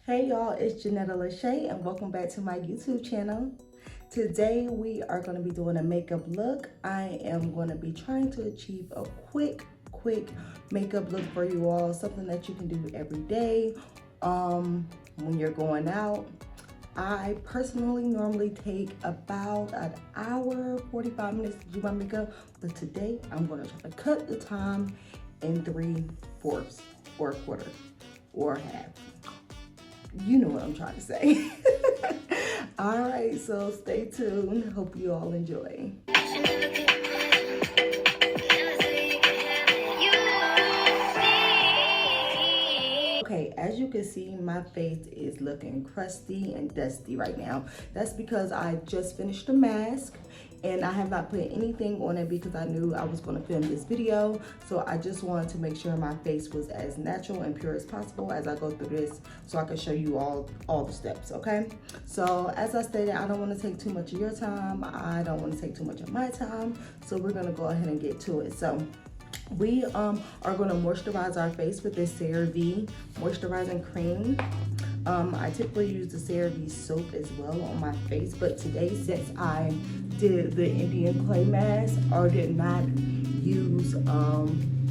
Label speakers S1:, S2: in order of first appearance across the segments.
S1: Hey y'all, it's Janetta Lachey and welcome back to my YouTube channel. Today we are going to be doing a makeup look. I am going to be trying to achieve a quick makeup look for you all, something that you can do every day when you're going out. I personally normally take about an hour, 45 minutes to do my makeup, but today I'm going to try to cut the time in 3/4 or a quarter or half. You know what I'm trying to say. All right, so stay tuned. Hope you all enjoy. Okay, as you can see, my face is looking crusty and dusty right now. That's because I just finished the mask and I have not put anything on it because I knew I was going to film this video. So I just wanted to make sure my face was as natural and pure as possible as I go through this, so I can show you all the steps, okay? So as I stated, I don't want to take too much of your time. I don't want to take too much of my time. So we're going to go ahead and get to it. So we are going to moisturize our face with this CeraVe moisturizing cream. I typically use the CeraVe soap as well on my face, but today, since I did the Indian clay mask, I did not use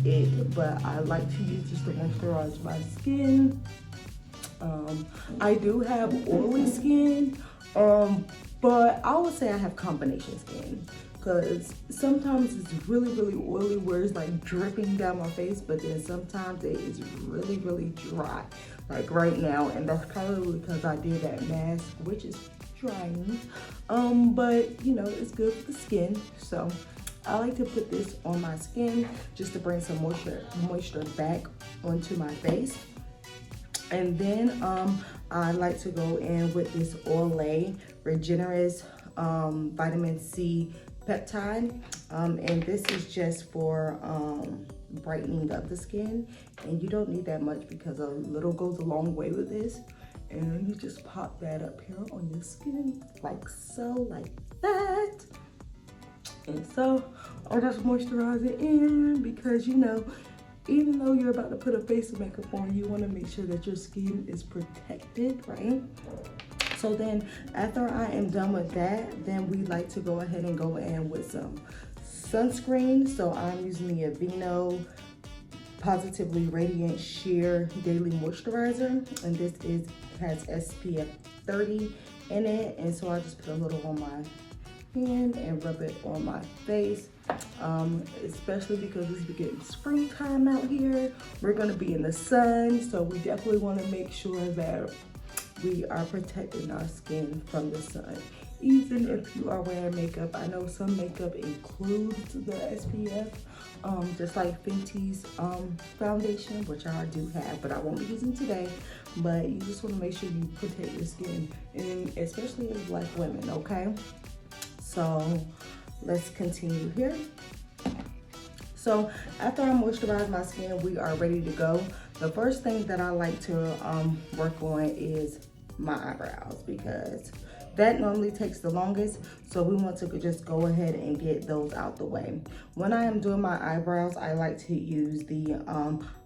S1: it, but I like to use this to moisturize my skin. I do have oily skin, but I would say I have combination skin, because sometimes it's really oily where it's like dripping down my face, but then sometimes it is really dry, like right now, and that's probably because I did that mask, which is drying, but you know, it's good for the skin. So I like to put this on my skin just to bring some moisture back onto my face. And then I like to go in with this Olay Regenerist vitamin C peptide, and this is just for brightening up the skin, and you don't need that much because a little goes a long way with this. And you just pop that up here on your skin like so, like that. And so I'll just moisturize it in, because you know, even though you're about to put a face of makeup on, you want to make sure that your skin is protected, right? So then after I am done with that, then we like to go ahead and go in with some sunscreen. So I'm using the Aveeno Positively Radiant Sheer Daily Moisturizer, and this has SPF 30 in it, and so I just put a little on my hand and rub it on my face, especially because it's getting springtime out here. We're going to be in the sun, so we definitely want to make sure that we are protecting our skin from the sun, even if you are wearing makeup. I know some makeup includes the SPF, just like Fenty's foundation, which I do have, but I won't be using today. But you just want to make sure you protect your skin, and especially as Black women, okay? So let's continue here. So after I moisturize my skin, we are ready to go. The first thing that I like to work on is my eyebrows, because that normally takes the longest. So we want to just go ahead and get those out the way. When I am doing my eyebrows, I like to use the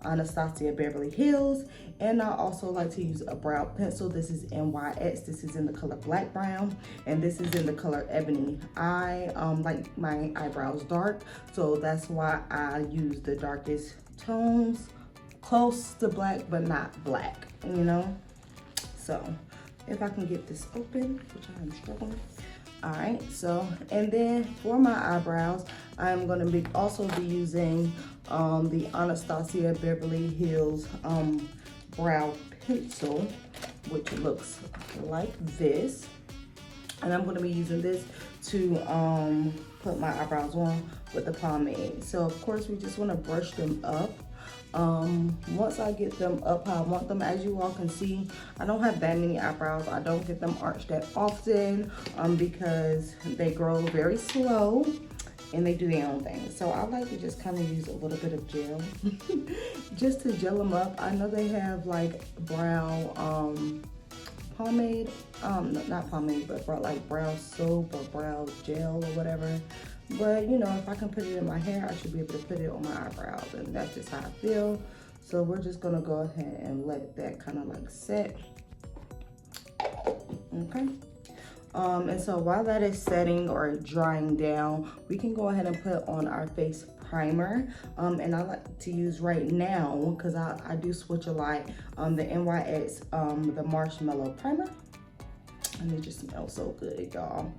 S1: Anastasia Beverly Hills, and I also like to use a brow pencil. This is NYX. This is in the color Black Brown, and this is in the color Ebony. I like my eyebrows dark, so that's why I use the darkest tones, close to black but not black, you know. So if I can get this open, which I am struggling. All right, so, and then for my eyebrows, I'm gonna also be using the Anastasia Beverly Hills brow pencil, which looks like this. And I'm gonna be using this to put my eyebrows on with the pomade. So of course, we just wanna brush them up. Once I get them up how I want them, as you all can see, I don't have that many eyebrows. I don't get them arched that often because they grow very slow and they do their own thing. So I like to just kind of use a little bit of gel just to gel them up. I know they have like brow pomade, not pomade, but like brow soap or brow gel or whatever. But you know, if I can put it in my hair, I should be able to put it on my eyebrows, and that's just how I feel. So we're just gonna go ahead and let that kind of like set. okay? And so while that is setting or drying down, we can go ahead and put on our face primer. And I like to use right now, because I do switch a lot, the NYX, the Marshmallow Primer. And it just smells so good, y'all.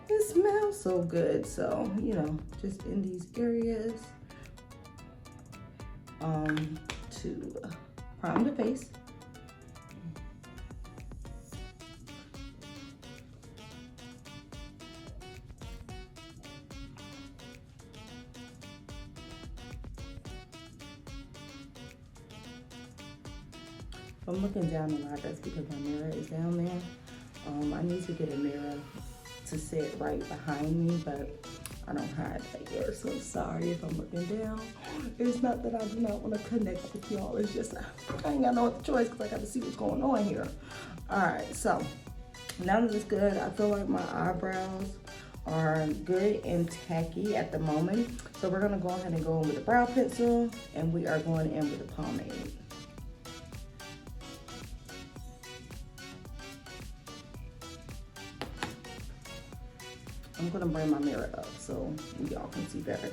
S1: It smells so good. So, you know, just in these areas, to prime the face. If I'm looking down a lot, that's because my mirror is down there. I need to get a mirror to sit right behind me, but I don't have that yet, so sorry if I'm looking down. It's not that I do not want to connect with y'all, it's just I ain't got no other choice because I got to see what's going on here. All right, so now that it's good, I feel like my eyebrows are good and tacky at the moment. So we're gonna go ahead and go in with the brow pencil, and we are going in with the pomade. I'm gonna bring my mirror up so y'all can see better.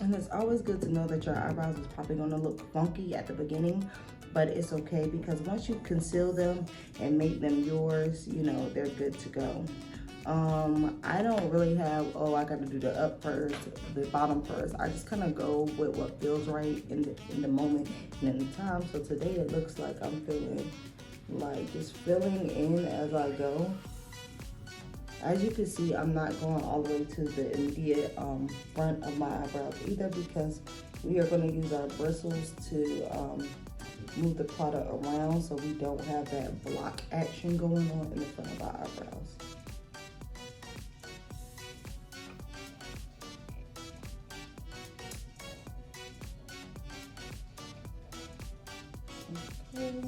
S1: And it's always good to know that your eyebrows is probably gonna look funky at the beginning, but it's okay because once you conceal them and make them yours, you know, they're good to go. I don't really have, oh, I gotta do the up first, the bottom first. I just kind of go with what feels right in the moment and in the time. So today it looks like I'm feeling like just filling in as I go. As you can see, I'm not going all the way to the immediate front of my eyebrows either, because we are going to use our bristles to move the product around so we don't have that block action going on in the front of our eyebrows. Okay.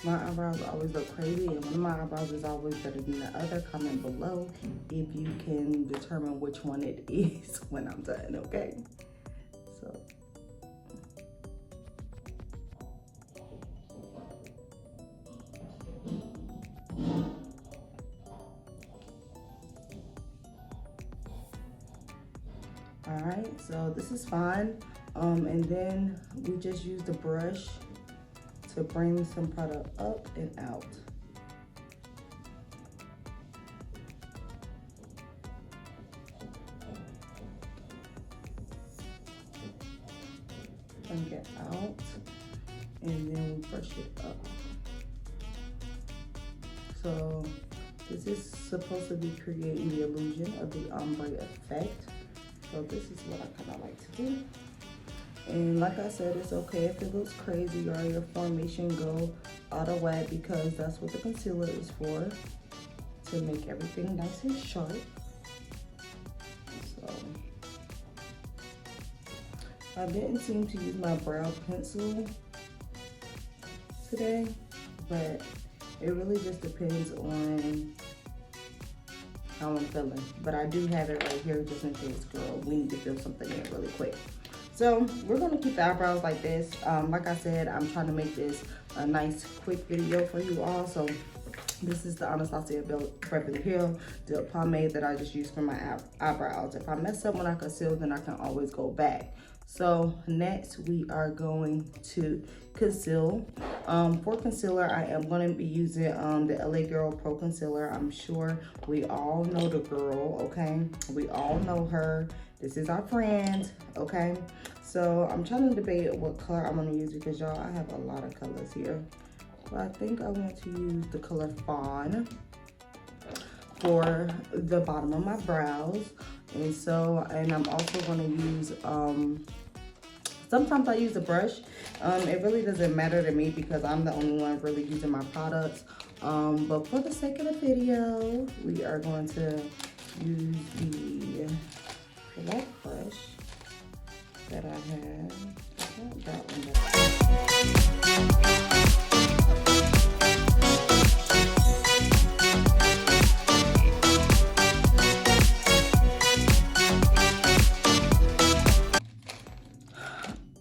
S1: My eyebrows always look crazy, and one of my eyebrows is always better than the other. Comment below if you can determine which one it is when I'm done, okay? So. All right, so this is fine. And then we just use the brush to bring some product up and out. Bring it out, and then we brush it up. So this is supposed to be creating the illusion of the ombre effect. So this is what I kind of like to do. And like I said, it's okay if it looks crazy or your formation go out of whack, because that's what the concealer is for, to make everything nice and sharp. So I didn't seem to use my brow pencil today, but it really just depends on how I'm feeling. But I do have it right here just in case, girl, we need to fill something in really quick. So we're gonna keep the eyebrows like this. Like I said, I'm trying to make this a nice quick video for you all. So this is the Anastasia Beverly Hills the pomade that I just used for my eyebrows. If I mess up when I conceal, then I can always go back. So next we are going to conceal. For concealer, I am going to be using the LA Girl Pro Concealer. I'm sure we all know the girl, okay? We all know her. This is our friend, okay? So I'm trying to debate what color I'm going to use, because y'all, I have a lot of colors here. But I think I want to use the color Fawn for the bottom of my brows. And I'm also going to use some Sometimes I use a brush. It really doesn't matter to me because I'm the only one really using my products. But for the sake of the video, we are going to use the black brush that I have. Not that one.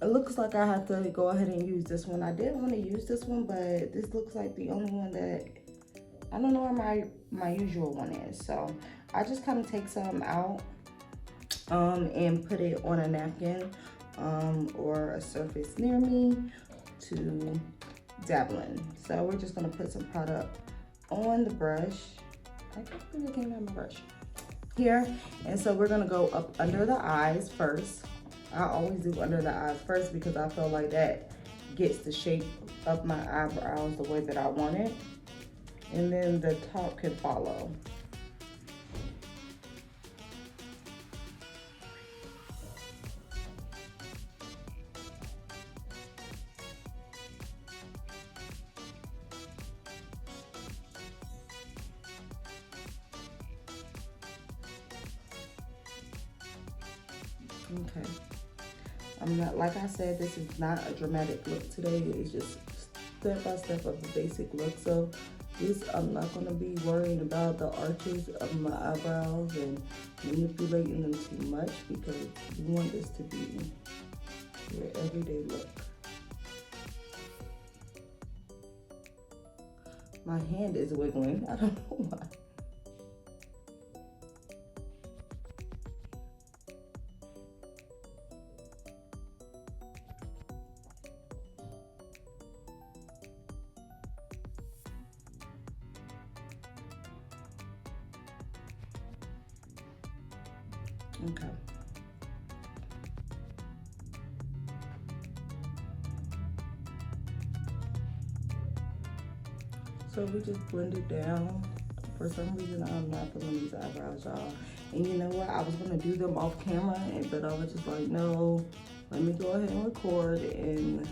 S1: It looks like I have to go ahead and use this one. I did want to use this one, but this looks like the only one that, I don't know where my usual one is. So I just kind of take some out and put it on a napkin or a surface near me to dabble in. So we're just gonna put some product on the brush. I think I have my brush here. And so we're gonna go up under the eyes first. I always do under the eyes first because I feel like that gets the shape of my eyebrows the way that I want it. And then the top can follow. Okay. I'm not, like I said, this is not a dramatic look today. It's just step by step of a basic look. So this, I'm not gonna be worrying about the arches of my eyebrows and manipulating them too much because you want this to be your everyday look. My hand is wiggling. I don't know why. Okay. So we just blend it down. For some reason, I'm not feeling these eyebrows, y'all. And you know what? I was gonna do them off camera, but I was just like, no, let me go ahead and record. And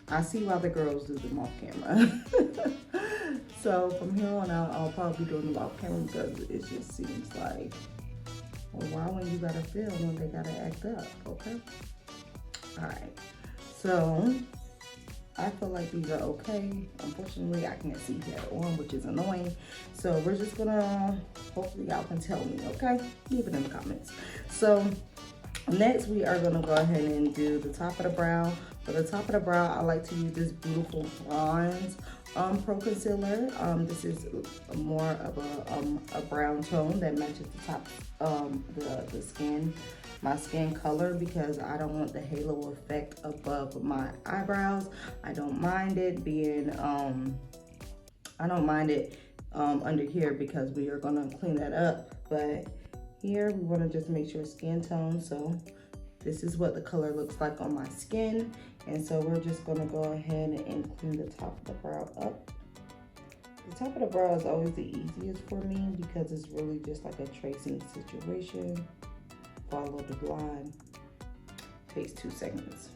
S1: I see why the girls do them off camera. So from here on out, I'll probably be doing them off camera because it just seems like, well, why when you gotta film when they gotta act up, okay? All right, so I feel like these are okay. Unfortunately, I can't see that on, which is annoying. So we're just gonna, hopefully y'all can tell me, okay? Leave it in the comments. So next we are gonna go ahead and do the top of the brow. For the top of the brow, I like to use this beautiful bronze pro concealer. This is more of a brown tone that matches the top, the skin, my skin color, because I don't want the halo effect above my eyebrows. I don't mind it being, I don't mind it under here because we are gonna clean that up. But here we wanna just make sure skin tone. So this is what the color looks like on my skin. And so we're just gonna go ahead and clean the top of the brow up. The top of the brow is always the easiest for me because it's really just like a tracing situation. Follow the line, takes 2 seconds.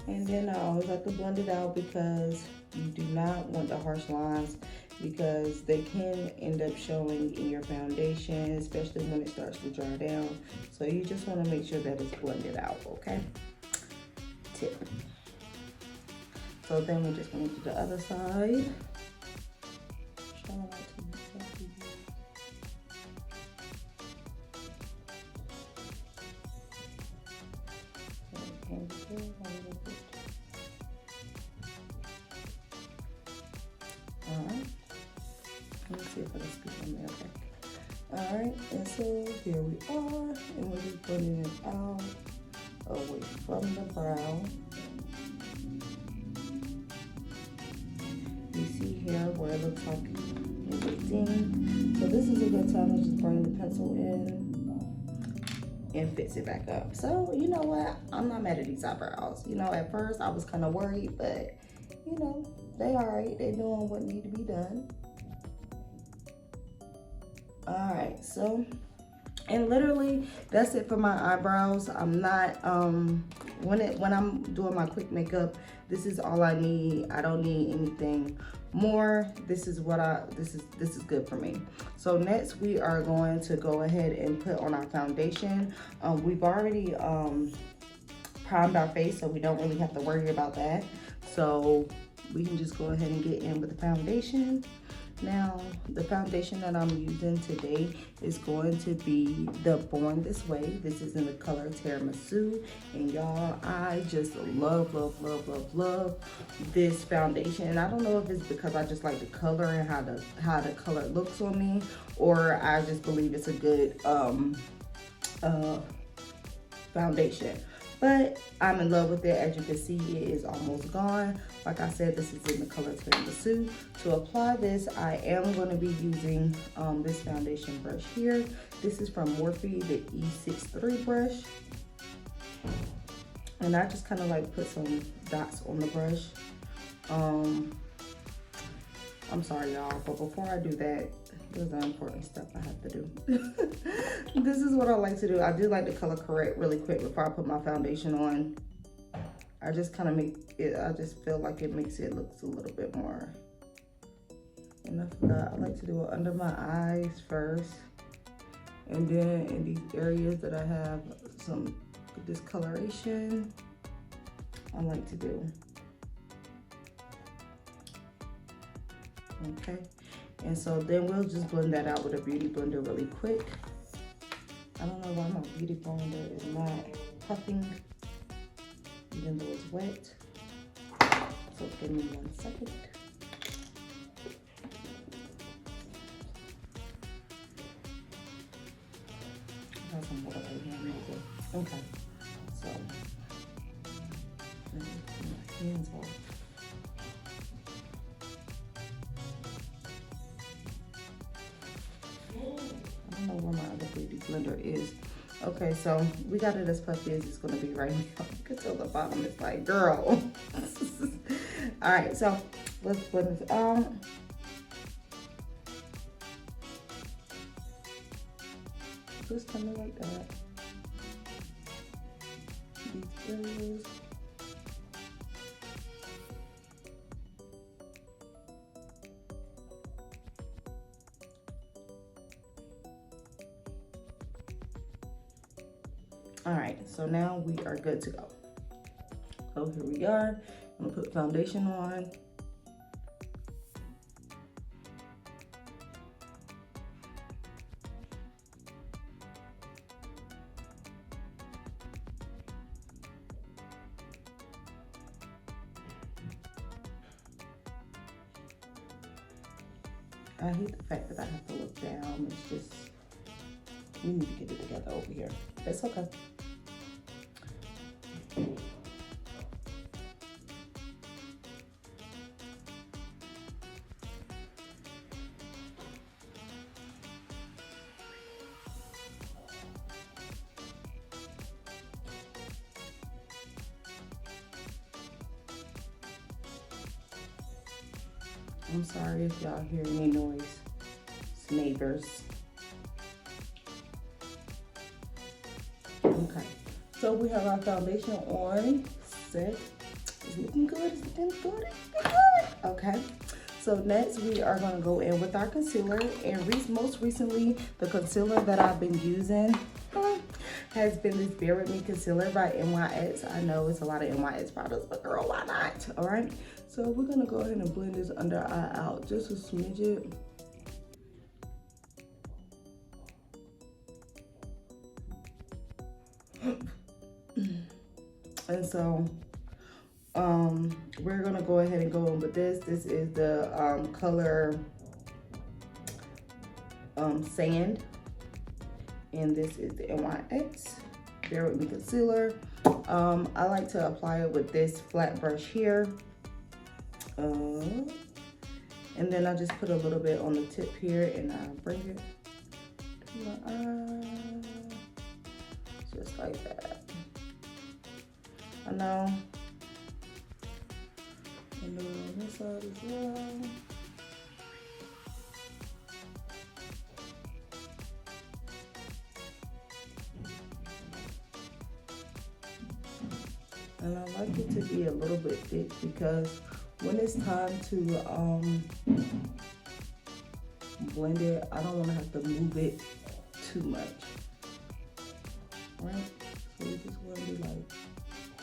S1: And then I always like to blend it out because you do not want the harsh lines because they can end up showing in your foundation, especially when it starts to dry down. So you just want to make sure that it's blended out, okay? Tip. So then we're just going to do the other side. Alright, let me see if I can speak on there. Okay. Alright, and so here we are, and we're just blending it out away from the brow. You see here where it looks like it's lifting. So this is a good time to just bring the pencil in and fix it back up. So you know what? I'm not mad at these eyebrows. You know, at first I was kind of worried, but you know, they alright. They're doing what need to be done. Alright, so And literally that's it for my eyebrows. I'm not when I'm doing my quick makeup, this is all I need. I don't need anything more. This is good for me. So next we are going to go ahead and put on our foundation. We've already primed our face, so we don't really have to worry about that. So we can just go ahead and get in with the foundation. Now, the foundation that I'm using today is going to be the Born This Way. This is in the color Tiramisu. And y'all, I just love, love, love, love, love this foundation. And I don't know if it's because I just like the color and how the color looks on me, or I just believe it's a good foundation. But I'm in love with it. As you can see, it is almost gone. Like I said, this is in the color Tiramisu. To apply this, I am going to be using this foundation brush here. This is from Morphe, the E63 brush. And I just kind of like put some dots on the brush. I'm sorry, y'all, but before I do that, there's an important step I have to do. This is what I like to do. I do like to color correct really quick before I put my foundation on. I just kind of make it, I just feel like it makes it look a little bit more. And I forgot, I like to do it under my eyes first. And then in these areas that I have some discoloration, I like to do. Okay. And so then we'll just blend that out with a beauty blender really quick. I don't know why my beauty blender is not puffing, even though it's wet. So give me 1 second. I have some water right here. Okay. So, let me get my hands off. I don't know where my other beauty blender is. Okay, so we got it as puffy as it's gonna be right now. You can tell the bottom is like, girl. All right, so let's blend this out. Just kind of like that. These areas. All right, so now we are good to go. So here we are. I'm gonna put foundation on. I hate the fact that I have to look down. It's just, we need to get it together over here. It's okay. I'm sorry if y'all hear any noise. It's neighbors. Okay, so we have our foundation on, set. It's looking good, it's looking good, it's looking good. Okay, so next we are gonna go in with our concealer. And most recently, the concealer that I've been using has been this Bear With Me concealer by NYX. I know it's a lot of NYX products, but girl, why not? All right, so we're gonna go ahead and blend this under eye out, just a smidget. And so we're gonna go ahead and go in with this. This is the color Sand, and this is the NYX Bear With Me concealer. I like to apply it with this flat brush here, and then I just put a little bit on the tip here, and I bring it to my eye, just like that. I know. And then on this side as well. And I like it to be a little bit thick because when it's time to blend it, I don't want to have to move it too much. Right? So we just want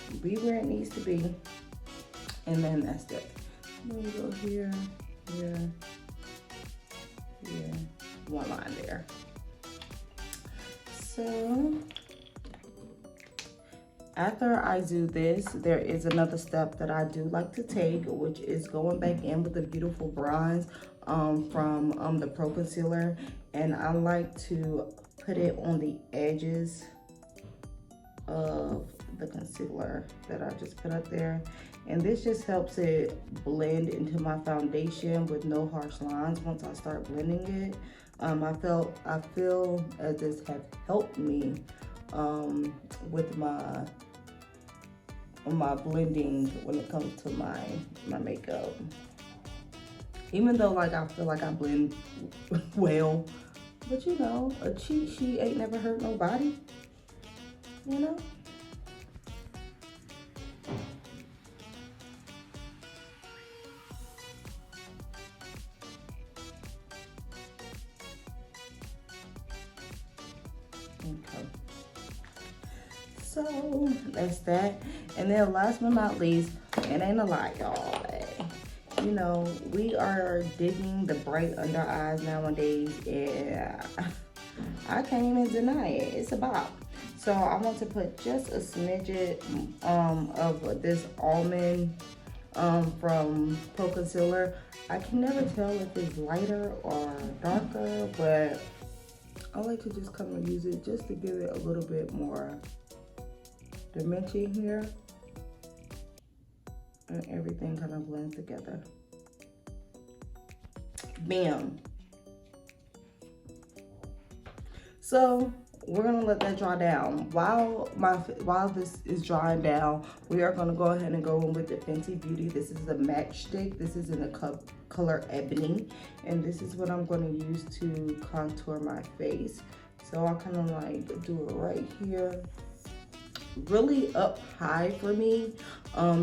S1: to be where it needs to be. And then that's it. Then we go here, here, here. One line there. So after I do this, there is another step that I do like to take, which is going back in with the beautiful bronze from the Pro Concealer. And I like to put it on the edges of the concealer that I just put up there. And this just helps it blend into my foundation with no harsh lines once I start blending it. I feel as this has helped me with my blending when it comes to my makeup. Even though like I feel like I blend well, but you know, a cheat sheet ain't never hurt nobody, you know? Okay. So that's that. And then last but not least, it ain't a lot, y'all. You know, we are digging the bright under eyes nowadays, and I can't even deny it. It's a bop. So I want to put just a smidget of this almond from Pro Concealer. I can never tell if it's lighter or darker, but I like to just come and use it just to give it a little bit more dimension here. And everything kind of blends together. Bam. So we're gonna let that dry down. While this is drying down, we are gonna go ahead and go in with the Fenty Beauty. This is the matchstick. This is in the color Ebony, and this is what I'm gonna use to contour my face. So I kind of like do it right here, really up high for me,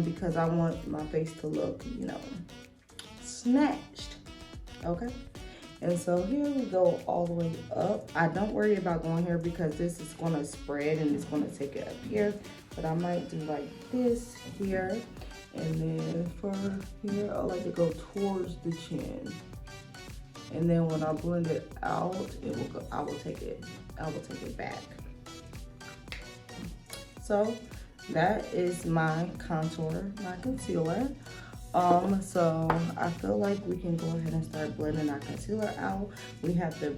S1: because I want my face to look, you know, snatched. Okay. And so here we go all the way up. I don't worry about going here because this is going to spread and it's going to take it up here. But I might do like this here. And then for here, I like to go towards the chin. And then when I blend it out, it will go, I will take it back. So that is my contour, my concealer. So I feel like we can go ahead and start blending our concealer out. We have the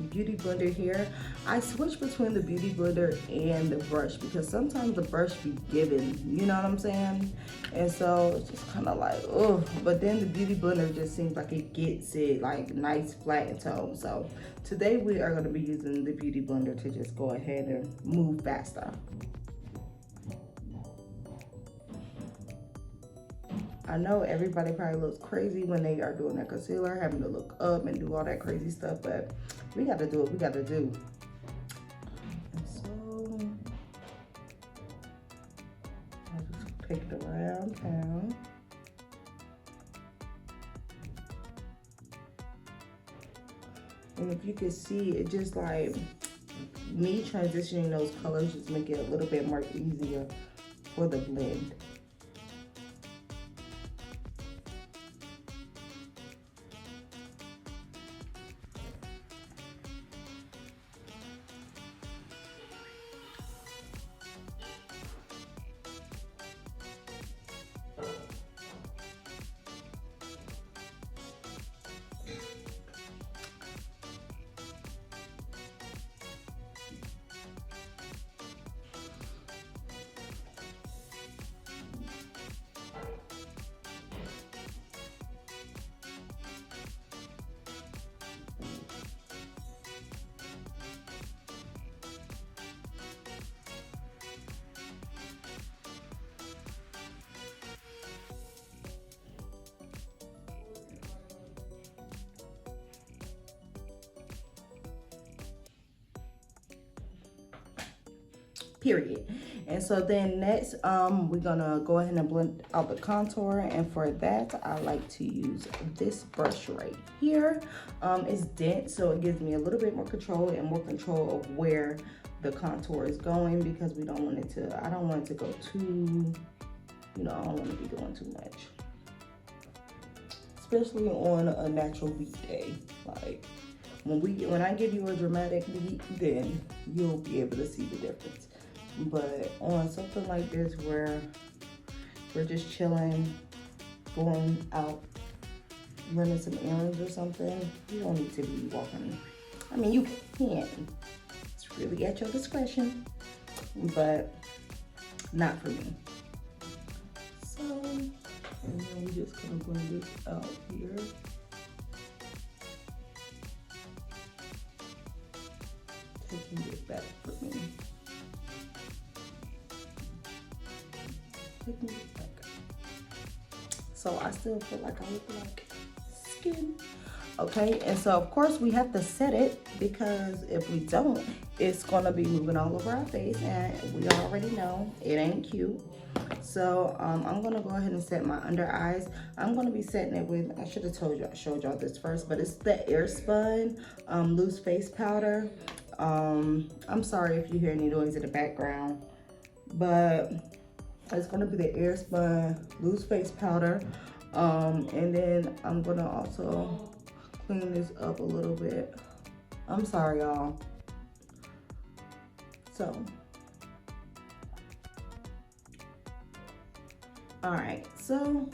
S1: beauty blender here. I switch between the beauty blender and the brush because sometimes the brush be giving, you know what I'm saying? And so it's just kind of like, oh, but then the beauty blender just seems like it gets it like nice flat and tone. So today we are going to be using the beauty blender to just go ahead and move faster. I know everybody probably looks crazy when they are doing their concealer, having to look up and do all that crazy stuff, but we got to do what we got to do. And so I just pick it around town. And if you can see, it just like me transitioning those colors just make it a little bit more easier for the blend. Period. And so then next, we're gonna go ahead and blend out the contour. And for that, I like to use this brush right here. It's dense, so it gives me a little bit more control and more control of where the contour is going, because we don't want it to, I don't want it to go too, you know, I don't want to be doing too much. Especially on a natural beat day. Like when I give you a dramatic beat, then you'll be able to see the difference. But on something like this where we're just chilling, going out, running some errands or something, you don't need to be walking. I mean, you can. It's really at your discretion, but not for me. So, and then we're just gonna blend this out here. Taking it back for me. Taking it back. So I still feel like I look like skin. Okay, and so of course we have to set it, because if we don't, it's gonna be moving all over our face, and we already know it ain't cute. So I'm gonna go ahead and set my under eyes. I'm gonna be setting it with, I should have showed y'all this first, but it's the Airspun loose face powder. I'm sorry if you hear any noise in the background, but it's gonna be the Airspun loose face powder. And then I'm gonna also clean this up a little bit. I'm sorry, y'all. So, all right, so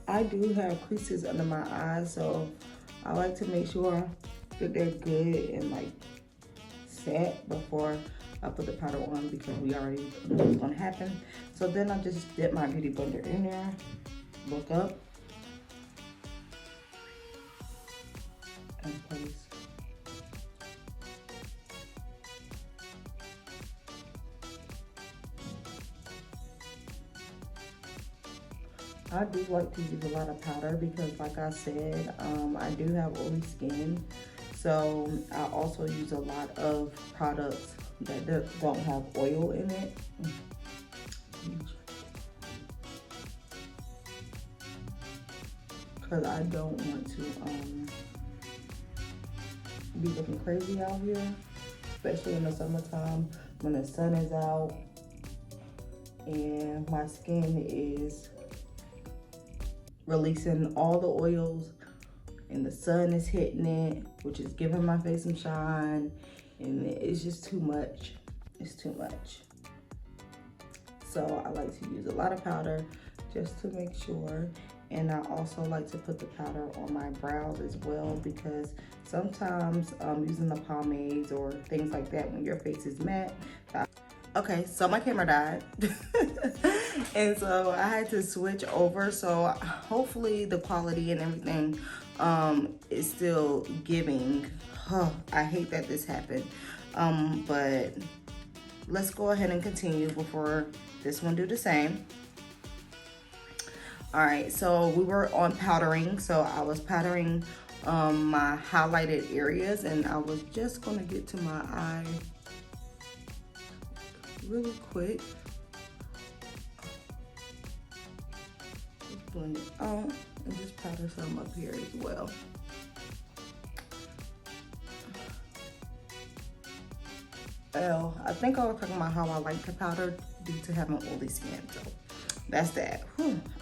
S1: I do have creases under my eyes, so I like to make sure that they're good and like set before I put the powder on, because we already know what's gonna happen. So then I just dip my beauty blender in there, look up, and place. I do like to use a lot of powder because, like I said, I do have oily skin. So I also use a lot of products that don't have oil in it. Because I don't want to be looking crazy out here, especially in the summertime when the sun is out and my skin is releasing all the oils and the sun is hitting it, which is giving my face some shine, and it's just too much. It's too much. So I like to use a lot of powder just to make sure. And I also like to put the powder on my brows as well, because sometimes using the pomades or things like that when your face is matte. Okay, so my camera died. And so I had to switch over. So hopefully the quality and everything is still giving. I hate that this happened. But let's go ahead and continue before this one do the same. All right, so we were on powdering. So I was powdering my highlighted areas, and I was just gonna get to my eye really quick. Just blend it out and just powder some up here as well. Well, I think I was talking about how I like to powder due to having oily skin. So that's that.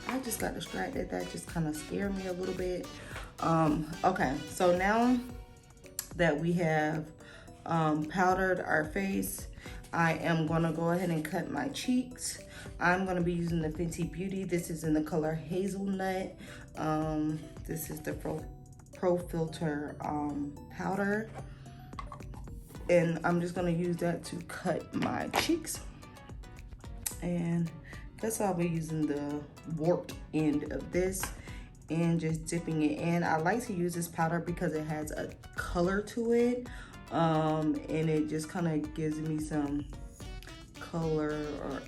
S1: I just got distracted. That just kind of scared me a little bit. Okay, so now that we have powdered our face, I am gonna go ahead and cut my cheeks. I'm gonna be using the Fenty Beauty. This is in the color Hazelnut. This is the Pro Filter powder. And I'm just gonna use that to cut my cheeks. And guess I'll be using the warped end of this and just dipping it in. I like to use this powder because it has a color to it. And it just kind of gives me some color or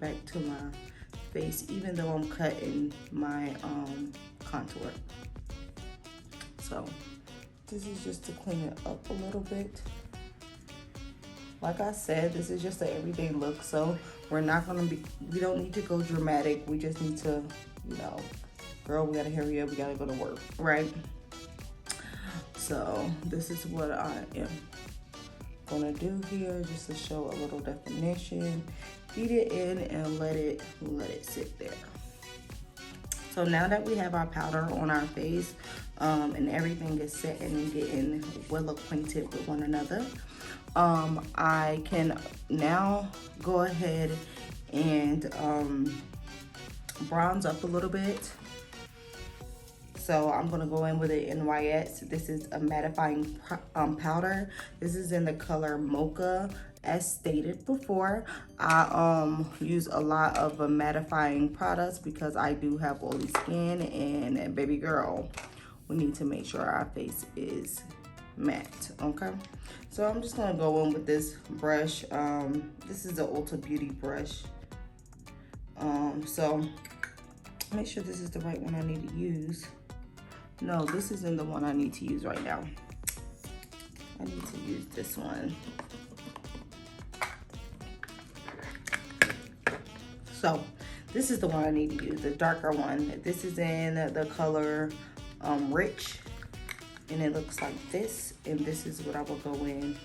S1: back to my face, even though I'm cutting my contour. So this is just to clean it up a little bit. Like I said, this is just an everyday look, so we don't need to go dramatic. We just need to, you know, girl, we gotta hurry up, we gotta go to work, right? So this is what I am gonna do here, just to show a little definition. Feed it in and let it sit there. So now that we have our powder on our face, and everything is set and getting well acquainted with one another, I can now go ahead and bronze up a little bit. So I'm gonna go in with an NYX. This is a mattifying powder. This is in the color Mocha. As stated before, I use a lot of mattifying products because I do have oily skin, and baby girl, we need to make sure our face is matte, okay? So I'm just gonna go in with this brush. This is the Ulta Beauty brush. So make sure this is the right one I need to use. No, this isn't the one I need to use right now. I need to use this one. So this is the one I need to use, the darker one. This is in the color Rich, and it looks like this. And this is what I will go in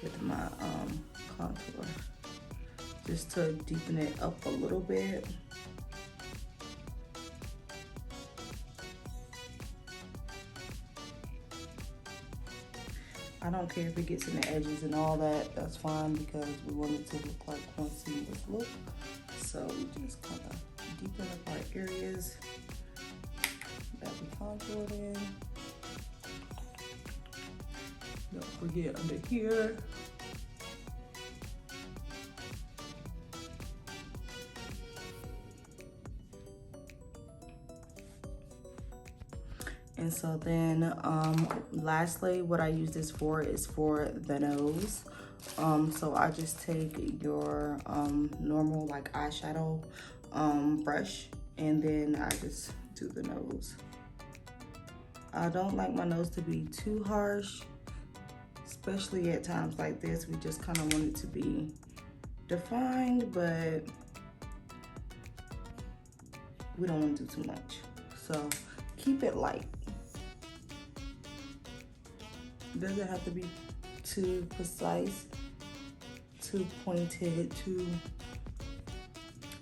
S1: with my contour, just to deepen it up a little bit. I don't care if it gets in the edges and all that, that's fine, because we want it to look like one seamless look. So we just kind of deepen up our areas that we contoured in. Don't forget under here. And so then lastly, what I use this for is for the nose. So I just take your normal like eyeshadow brush, and then I just do the nose. I don't like my nose to be too harsh, especially at times like this. We just kind of want it to be defined, but we don't want to do too much. So keep it light. It doesn't have to be too precise, too pointed, too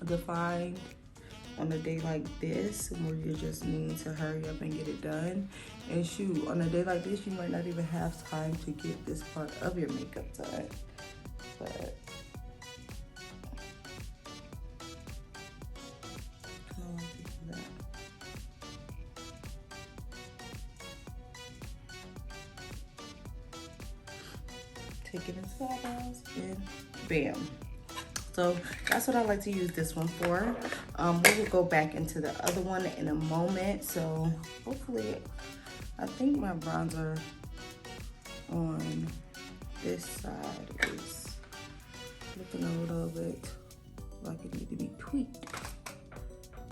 S1: defined on a day like this, where you just need to hurry up and get it done. And shoot, on a day like this, you might not even have time to get this part of your makeup done. But I like to do that. Take it into the eyebrows and bam. So that's what I like to use this one for. We will go back into the other one in a moment. So hopefully, I think my bronzer on this side is looking a little bit like it needs to be tweaked.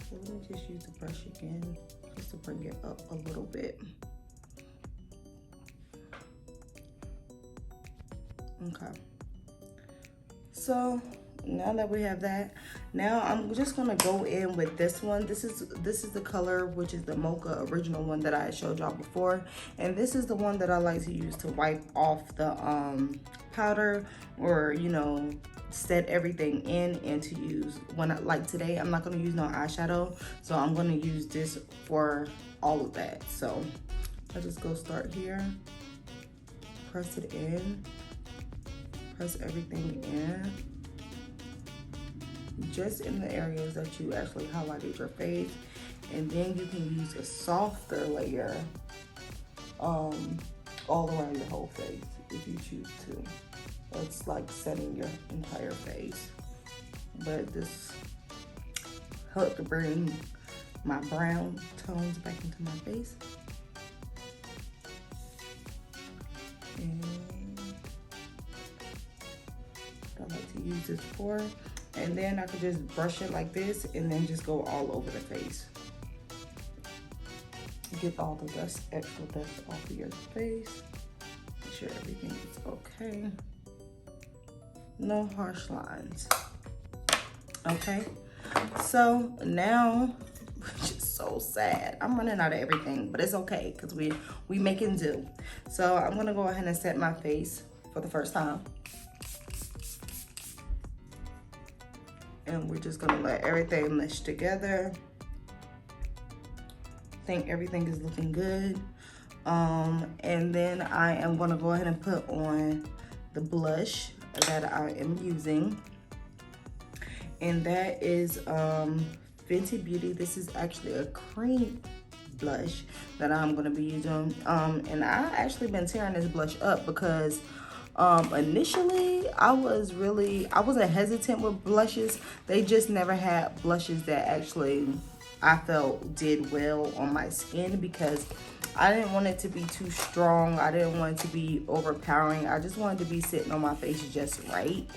S1: So let me just use the brush again, just to bring it up a little bit. Okay, so now that we have that, now I'm just gonna go in with this one. This is the color, which is the Mocha original one that I showed y'all before, and this is the one that I like to use to wipe off the powder, or you know, set everything in, and to use when like today I'm not gonna use no eyeshadow, so I'm gonna use this for all of that. So I just go start here, press it in, press everything in, just in the areas that you actually highlighted your face. And then you can use a softer layer all around your whole face if you choose to. It's like setting your entire face, but this helped to bring my brown tones back into my face. And I like to use this for, and then I could just brush it like this and then just go all over the face. Get all the dust, extra dust off of your face. Make sure everything is okay. no harsh lines. Okay, so now, which is so sad, I'm running out of everything, but it's okay because we making do. So I'm gonna go ahead and set my face for the first time, and we're just gonna let everything mesh together. I think everything is looking good. And then I am gonna go ahead and put on the blush that I am using. And that is Fenty Beauty. This is actually a cream blush that I'm gonna be using. And I actually been tearing this blush up because initially I wasn't hesitant with blushes. They just never had blushes that actually I felt did well on my skin, because I didn't want it to be too strong. I didn't want it to be overpowering. I just wanted to be sitting on my face just right.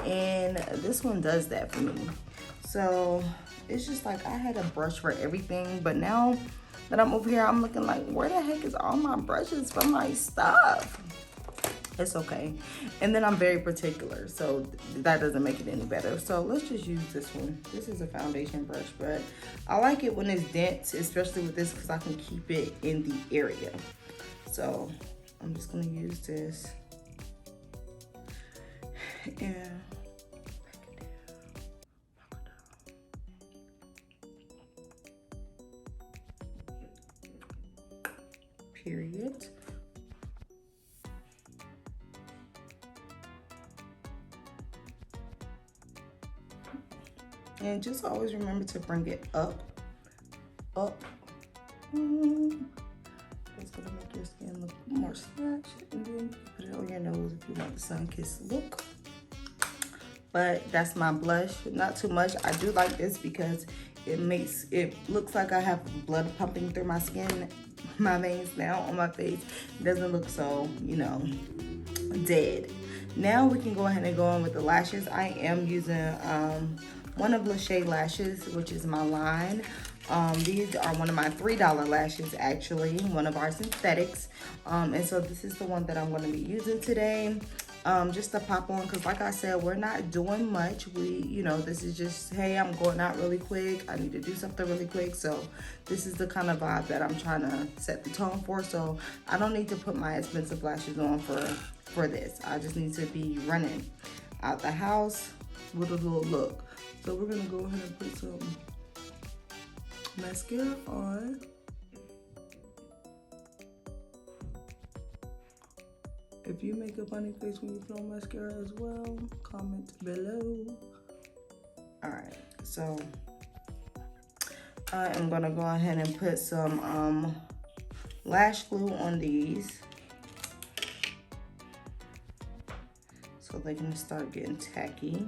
S1: And this one does that for me. So it's just like I had a brush for everything, but now that I'm over here, I'm looking like, where the heck is all my brushes for my stuff? It's okay. And then I'm very particular, so that doesn't make it any better. So let's just use this one. This is a foundation brush, but I like it when it's dense, especially with this, because I can keep it in the area. So I'm just gonna use this. Yeah. Period. And just always remember to bring it up. It's gonna make your skin look more snatched, and then put it on your nose if you want the sun-kissed look. But that's my blush, not too much. I do like this because it looks like I have blood pumping through my skin, my veins now on my face. It doesn't look so, you know, dead. Now we can go ahead and go on with the lashes. I am using one of Lachey lashes, which is my line. These are one of my $3 lashes, actually, one of our synthetics. And so this is the one that I'm going to be using today. Just to pop on, because like I said, we're not doing much. This is just, hey, I'm going out really quick. I need to do something really quick. So this is the kind of vibe that I'm trying to set the tone for. So I don't need to put my expensive lashes on for this. I just need to be running out the house with a little look. So we're gonna go ahead and put some mascara on. If you make a funny face when you put on mascara as well, comment below. All right, so I am gonna go ahead and put some lash glue on these, so they can start getting tacky.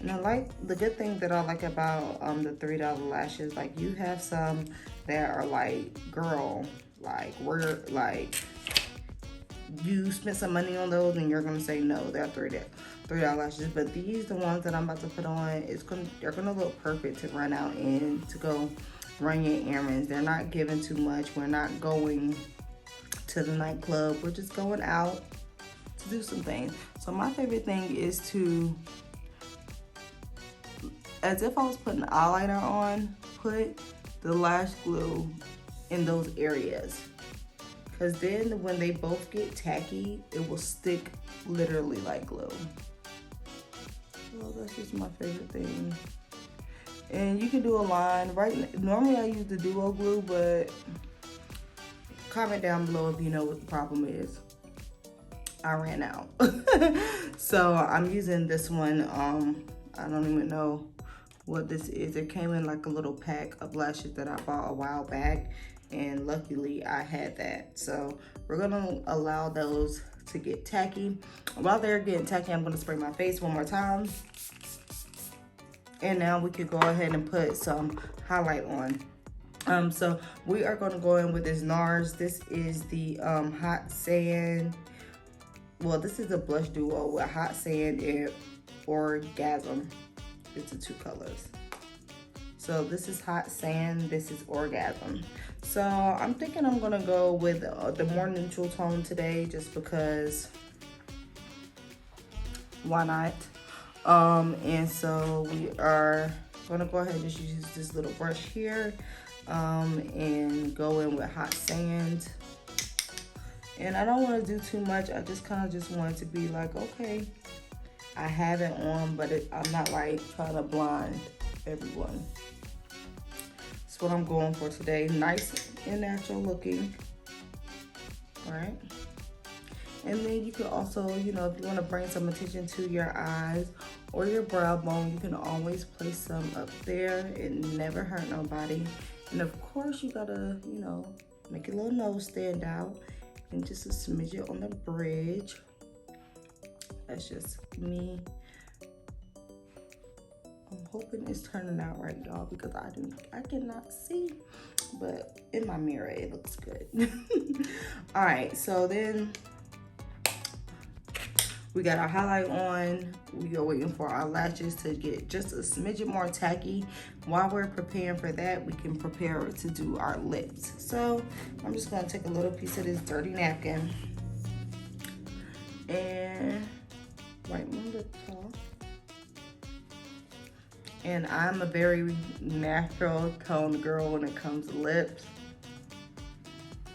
S1: And the good thing that I like about the $3 lashes, like you have some that are like, girl, like you spent some money on those and you're gonna say no, they're $3 lashes. But these, the ones that I'm about to put on, they're gonna look perfect to run out in, to go run your errands. They're not giving too much. We're not going to the nightclub. We're just going out to do some things. So my favorite thing is to, as if I was putting eyeliner on, put the lash glue in those areas. Because then when they both get tacky, it will stick literally like glue. So that's just my favorite thing. And you can do a line. Normally I use the duo glue, but comment down below if you know what the problem is. I ran out. So I'm using this one. I don't even know what this is. It came in like a little pack of lashes that I bought a while back, and luckily I had that. So we're gonna allow those to get tacky. While they're getting tacky, I'm gonna spray my face one more time. And now we could go ahead and put some highlight on. So we are gonna go in with this NARS. This is the Hot Sand. Well, this is a blush duo with Hot Sand and Orgasm. It's the two colors. So this is Hot Sand, this is Orgasm. So I'm thinking I'm gonna go with the more neutral tone today, just because why not? And so we are gonna go ahead and just use this little brush here and go in with Hot Sand. And I don't want to do too much. I just kind of just want it to be like, okay, I have it on, but I'm not like trying to blind everyone. That's what I'm going for today. Nice and natural looking. All right. And then you can also, you know, if you want to bring some attention to your eyes or your brow bone, you can always place some up there. It never hurt nobody. And of course, you gotta, you know, make your little nose stand out. And just a smidget on the bridge. That's just me. I'm hoping it's turning out right, y'all, because I cannot see, but in my mirror it looks good. All right, so then we got our highlight on. We are waiting for our lashes to get just a smidget more tacky. While we're preparing for that, we can prepare to do our lips. So I'm just gonna take a little piece of this dirty napkin and wipe my lips off. And I'm a very natural tone girl when it comes to lips.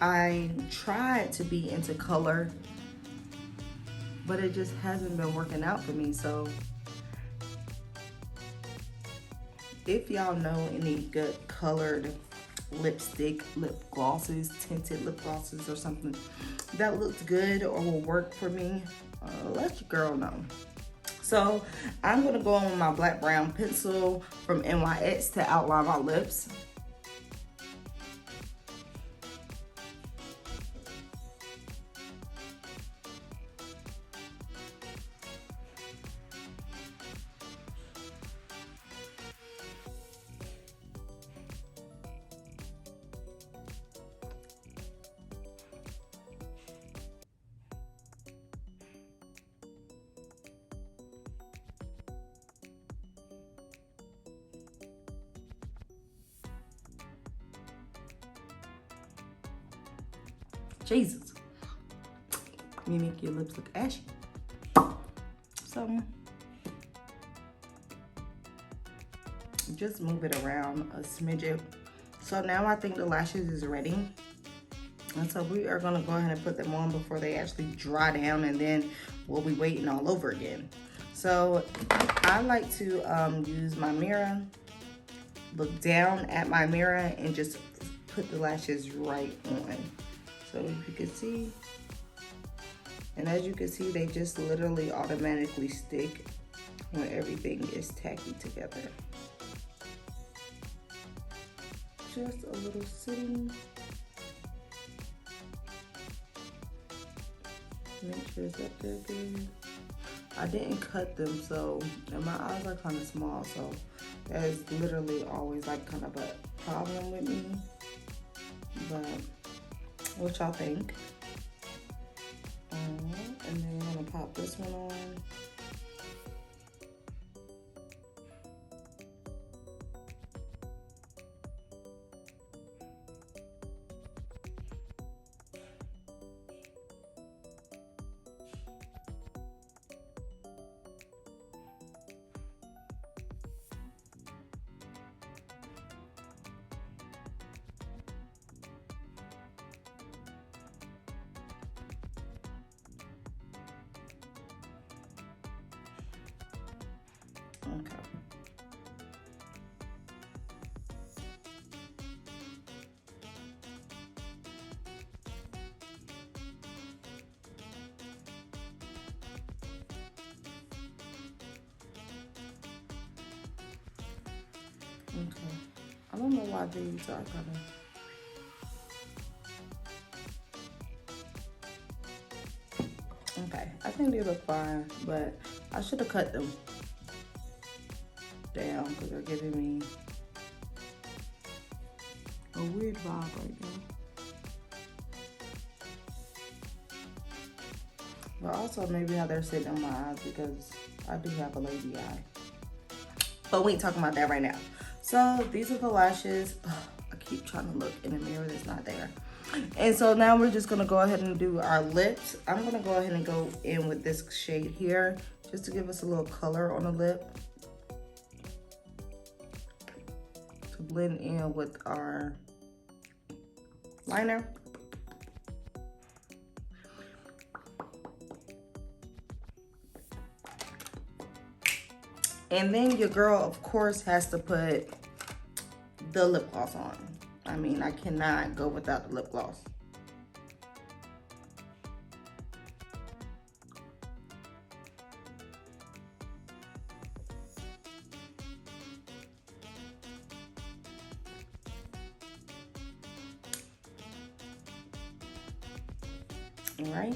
S1: I tried to be into color, but it just hasn't been working out for me. So if y'all know any good colored lipstick, lip glosses, tinted lip glosses or something that looks good or will work for me, let your girl know. So I'm gonna go on with my black brown pencil from NYX to outline my lips. Jesus, you make your lips look ashy. So just move it around a smidget. So now I think the lashes is ready. And so we are gonna go ahead and put them on before they actually dry down, and then we'll be waiting all over again. So I like to use my mirror, look down at my mirror and just put the lashes right on. So if you can see, and as you can see, they just literally automatically stick when everything is tacky together. Just a little sitting. Make sure it's up there good. I didn't cut them, so, and my eyes are kind of small, so that is literally always like kind of a problem with me. But what y'all think? And then I'm gonna pop this one on. Okay. Okay. I don't know why these are kind of. Okay, I think they look fine, but I should have cut them down because they're giving me a weird vibe right now. But also maybe how they're sitting on my eyes because I do have a lazy eye. But we ain't talking about that right now. So these are the lashes. Ugh, I keep trying to look in the mirror, it's not there. And so now we're just gonna go ahead and do our lips. I'm gonna go ahead and go in with this shade here, just to give us a little color on the lip, to blend in with our liner. And then your girl, of course, has to put the lip gloss on. I mean, I cannot go without the lip gloss. All right,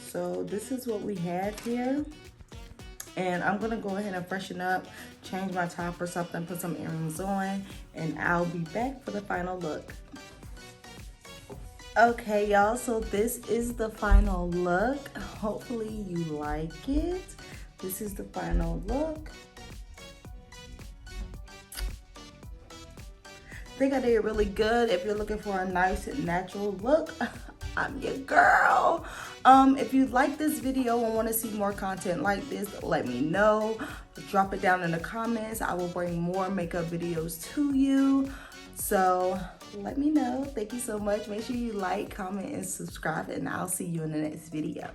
S1: so this is what we have here. And I'm gonna go ahead and freshen up, change my top or something, put some earrings on, and I'll be back for the final look. Okay, y'all, so this is the final look. Hopefully you like it. This is the final look. I think I did really good. If you're looking for a nice and natural look, I'm your girl. If you like this video and want to see more content like this, let me know. Drop it down in the comments. I will bring more makeup videos to you. So let me know. Thank you so much. Make sure you like, comment, and subscribe, and I'll see you in the next video.